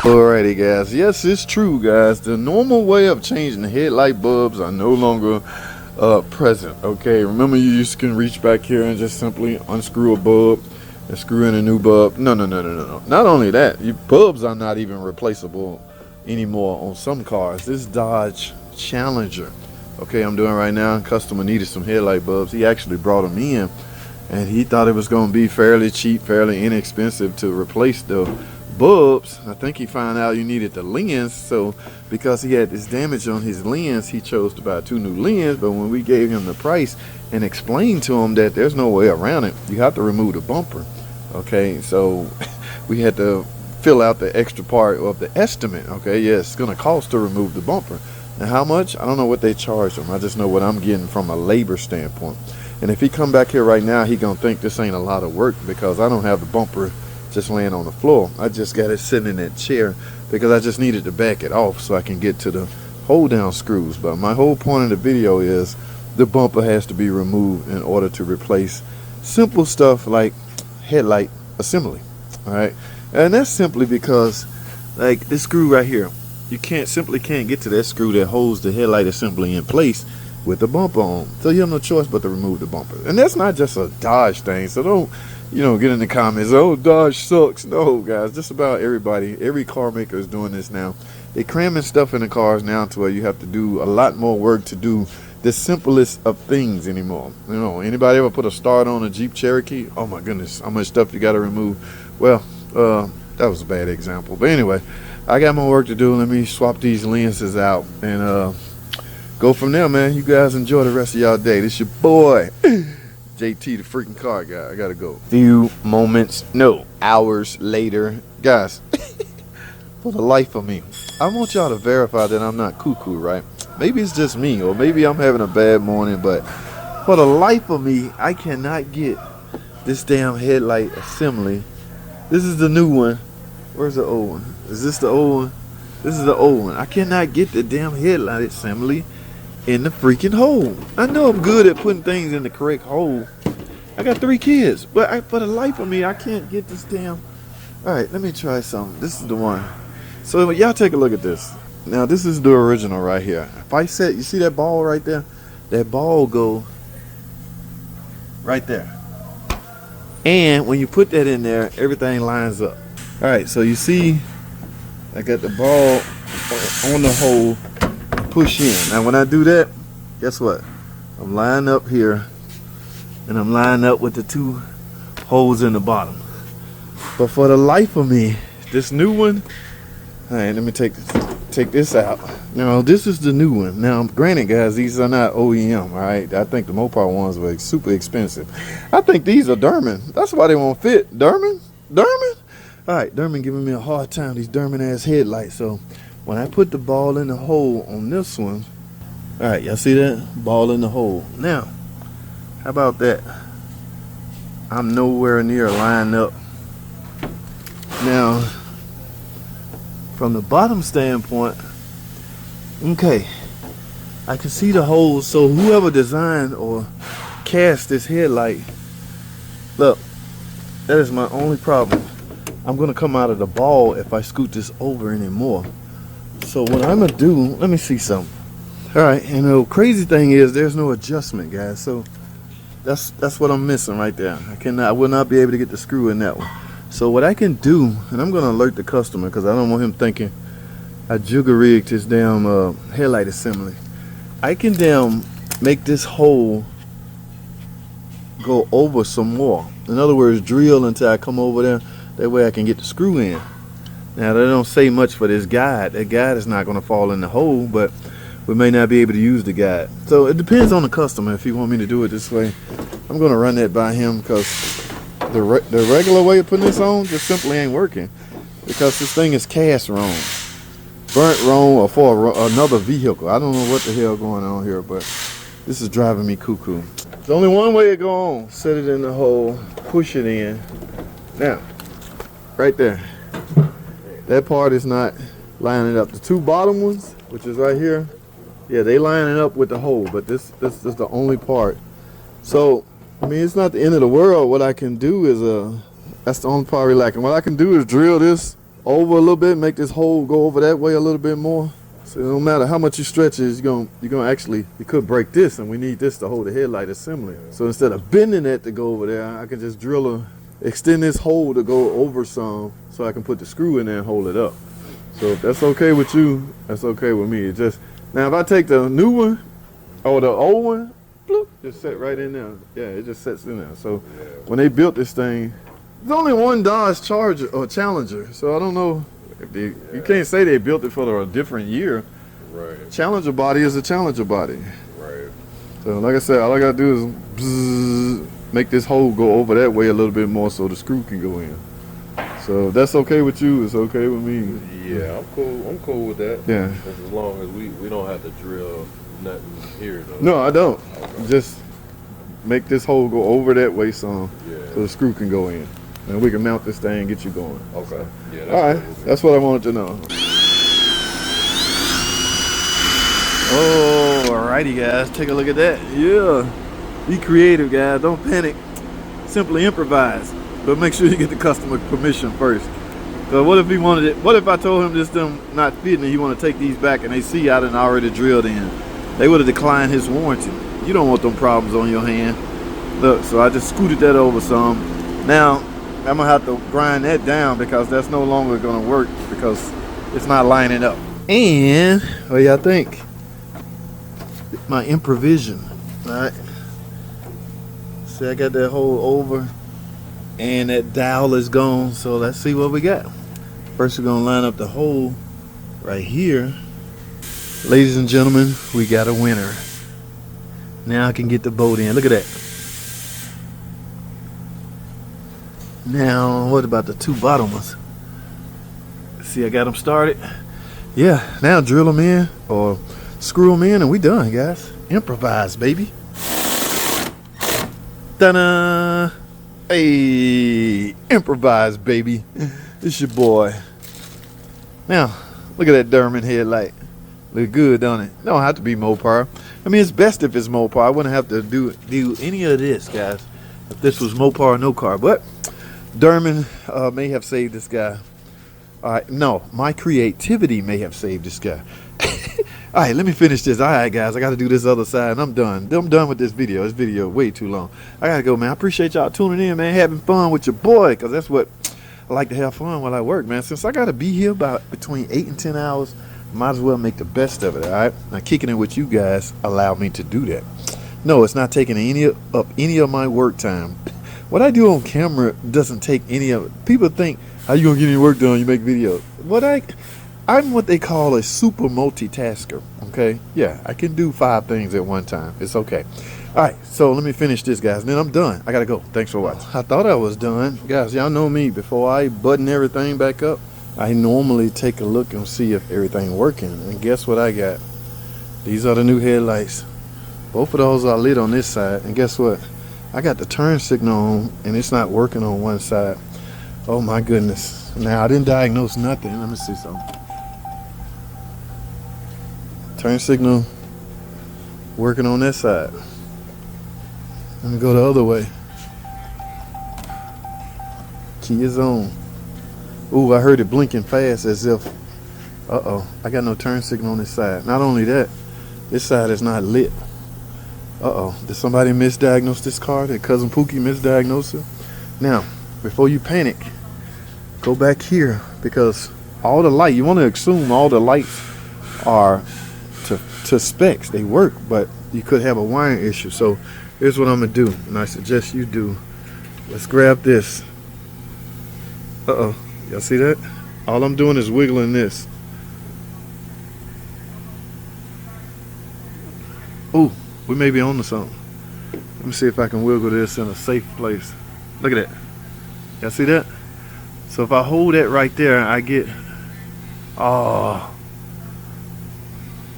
Alrighty guys, yes, it's true guys, the normal way of changing the headlight bulbs are no longer present. Okay, remember you can reach back here and just simply unscrew a bulb and screw in a new bulb. No. Not only that, your bulbs are not even replaceable anymore on some cars. This Dodge Challenger, okay, I'm doing right now, customer needed some headlight bulbs. He actually brought them in and he thought it was going to be fairly cheap, fairly inexpensive to replace the bulbs. I think he found out you needed the lens, so because he had this damage on his lens, he chose to buy 2 new lenses. But when we gave him the price and explained to him that there's no way around it, you have to remove the bumper. Okay, so we had to fill out the extra part of the estimate. Okay, yes, it's going to cost to remove the bumper. Now how much? I don't know what they charge them. I just know what I'm getting from a labor standpoint. And if he come back here right now, he gonna think this ain't a lot of work because I don't have the bumper just laying on the floor. I just got it sitting in that chair because I just needed to back it off so I can get to the hold down screws. But my whole point of the video is the bumper has to be removed in order to replace simple stuff like headlight assembly. All right, and that's simply because like this screw right here, you can't get to that screw that holds the headlight assembly in place with the bumper on. So you have no choice but to remove the bumper. And that's not just a Dodge thing, so don't get in the comments, oh, Dodge sucks. No guys, just about everybody, every car maker is doing this now. They're cramming stuff in the cars now to where you have to do a lot more work to do the simplest of things anymore. Anybody ever put a start on a Jeep Cherokee? Oh my goodness, how much stuff you got to remove. Well, that was a bad example, but anyway, I got more work to do. Let me swap these lenses out and go from there, man. You guys enjoy the rest of y'all day. This your boy JT, the freaking car guy. I gotta go. Few moments, no, hours later, guys. For the life of me, I want y'all to verify that I'm not cuckoo, right? Maybe it's just me, or maybe I'm having a bad morning, but for the life of me, I cannot get this damn headlight assembly. This is the new one. Where's the old one? Is this the old one? This is the old one. I cannot get the damn headlight assembly in the freaking hole. I know I'm good at putting things in the correct hole. I got 3 kids, but for the life of me, I can't get this damn. All right, let me try something. This is the one. So y'all take a look at this. Now this is the original right here. If I set, you see that ball right there? That ball go right there. And when you put that in there, everything lines up. All right, so you see, I got the ball on the hole. Push in. Now when I do that, guess what? I'm lining up here and I'm lining up with the 2 holes in the bottom. But for the life of me, this new one, all right, let me take this out. Now this is the new one. Now granted guys, these are not OEM, all right? I think the Mopar ones were super expensive. I think these are Derman. That's why they won't fit. Derman? All right, Derman giving me a hard time, these Derman ass headlights. So when I put the ball in the hole on this one, all right, y'all see that? Ball in the hole. Now, how about that? I'm nowhere near lined up. Now, from the bottom standpoint, okay, I can see the holes. So whoever designed or cast this headlight, look, that is my only problem. I'm gonna come out of the ball if I scoot this over anymore. So what I'm gonna do, let me see something. All right, and the crazy thing is there's no adjustment, guys. So that's what I'm missing right there. I will not be able to get the screw in that one. So what I can do, and I'm gonna alert the customer because I don't want him thinking I jigger rigged his damn headlight assembly. I can damn make this hole go over some more. In other words, drill until I come over there. That way I can get the screw in. Now they don't say much for this guide. That guide is not going to fall in the hole, but we may not be able to use the guide. So it depends on the customer if he want me to do it this way. I'm going to run that by him because the regular way of putting this on just simply ain't working because this thing is cast wrong, burnt wrong, or for another vehicle. I don't know what the hell going on here, but this is driving me cuckoo. There's only one way to go on. Set it in the hole, push it in. Now, right there. That part is not lining up. The 2 bottom ones, which is right here, yeah, they lining up with the hole, but this is the only part. So, I mean, it's not the end of the world. What I can do is, that's the only part we're lacking. What I can do is drill this over a little bit, make this hole go over that way a little bit more. So no matter how much you stretch it, you're gonna actually, you could break this, and we need this to hold the headlight assembly. So instead of bending it to go over there, I can just extend this hole to go over some, so I can put the screw in there and hold it up. So if that's okay with you, that's okay with me. It just, now if I take the new one or the old one, bloop, just set right in there. Yeah, it just sets in there. So when they built this thing, there's only one Dodge Charger or Challenger, so I don't know. You can't say they built it for a different year. Right. Challenger body is a Challenger body. Right. So like I said, all I gotta do is bzzz, make this hole go over that way a little bit more so the screw can go in. So if that's okay with you, it's okay with me. Yeah, I'm cool. I'm cool with that. Yeah. As long as we don't have to drill nothing here though. No, I don't. Okay. Just make this hole go over that way some, so the screw can go in. And we can mount this thing and get you going. Okay. Yeah. All right. That's what I wanted to know. Oh, alrighty, guys. Take a look at that. Yeah. Be creative, guys. Don't panic. Simply improvise. But make sure you get the customer permission first. So what if he wanted it? What if I told him this them not fitting and he want to take these back and they see I done already drilled in? They would have declined his warranty. You don't want them problems on your hand. Look, so I just scooted that over some. Now, I'm gonna have to grind that down because that's no longer gonna work because it's not lining up. And what do y'all think? My improvision. Alright. See, I got that hole over and that dowel is gone. So let's see what we got. First we're gonna line up the hole right here. Ladies and gentlemen, we got a winner. Now I can get the boat in. Look at that. Now, what about the two bottom ones? See, I got them started. Yeah, now drill them in or screw them in and we done, guys. Improvise, baby. Ta-da! Hey, improvise, baby. It's your boy. Now, look at that Derman headlight. Look good, don't it? Don't have to be Mopar. I mean, it's best if it's Mopar. I wouldn't have to do any of this, guys, if this was Mopar or no car. But Derman may have saved this guy. All right, no, my creativity may have saved this guy. All right, let me finish this. All right, guys, I got to do this other side, and I'm done. I'm done with this video. This video way too long. I got to go, man. I appreciate y'all tuning in, man, having fun with your boy, because that's what I like to have fun while I work, man. Since I got to be here about between 8 and 10 hours, might as well make the best of it, all right? Now, kicking it with you guys allowed me to do that. No, it's not taking any of my work time. What I do on camera doesn't take any of it. People think, how you going to get any work done? You make videos. I'm what they call a super multitasker, okay? Yeah, I can do 5 things at one time. It's okay. All right, so let me finish this, guys, and then I'm done. I got to go. Thanks for watching. I thought I was done. Guys, y'all know me. Before I button everything back up, I normally take a look and see if everything's working. And guess what I got? These are the new headlights. Both of those are lit on this side. And guess what? I got the turn signal on, and it's not working on one side. Oh, my goodness. Now, I didn't diagnose nothing. Let me see something. Turn signal working on that side. Let me go the other way. Key is on. Ooh, I heard it blinking fast as if, uh-oh, I got no turn signal on this side. Not only that, this side is not lit. Uh-oh, did somebody misdiagnose this car? Did Cousin Pookie misdiagnose it? Now, before you panic, go back here because all the light, you want to assume all the lights are to specs. They work, but you could have a wiring issue. So here's what I'm going to do, and I suggest you do. Let's grab this. Uh-oh. Y'all see that? All I'm doing is wiggling this. Ooh, we may be on to something. Let me see if I can wiggle this in a safe place. Look at that. Y'all see that? So if I hold that right there, I get... Oh.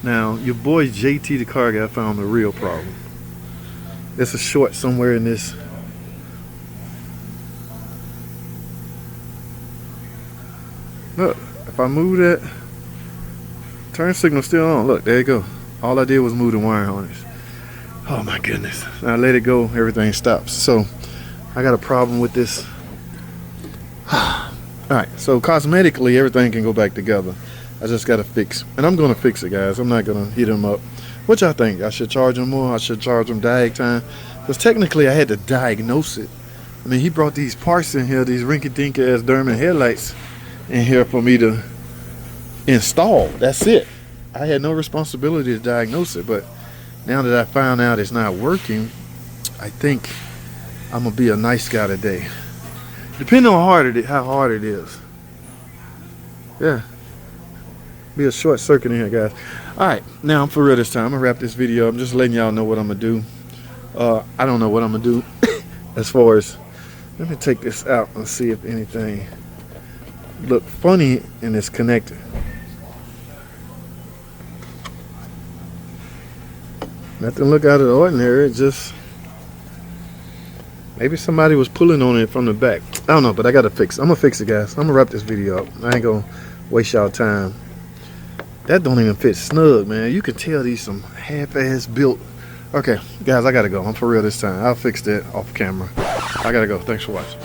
Now, your boy JT the car guy found the real problem. There's a short somewhere in this. Look, if I move that, turn signal still on. Look, there you go. All I did was move the wire harness. Oh my goodness. Now I let it go, everything stops. So I got a problem with this. Alright, so cosmetically, everything can go back together. I just got to fix. And I'm going to fix it, guys. I'm not going to hit him up. What y'all think? I should charge him more? I should charge him diag time? Because technically, I had to diagnose it. I mean, he brought these parts in here, these rinky-dink ass Derman headlights in here for me to install. That's it. I had no responsibility to diagnose it. But now that I found out it's not working, I think I'm going to be a nice guy today. Depending on how hard it is. Yeah. Be a short circuit in here, guys. Alright, now I'm for real this time. I'm going to wrap this video. I'm just letting y'all know what I'm going to do. I don't know what I'm going to do as far as... Let me take this out and see if anything look funny in this connector. Nothing look out of the ordinary. It just... Maybe somebody was pulling on it from the back. I don't know, but I got to fix it. I'm going to fix it, guys. I'm going to wrap this video up. I ain't going to waste y'all time. That don't even fit snug, man. You can tell these some half-ass built. Okay, guys, I got to go. I'm for real this time. I'll fix that off camera. I got to go. Thanks for watching.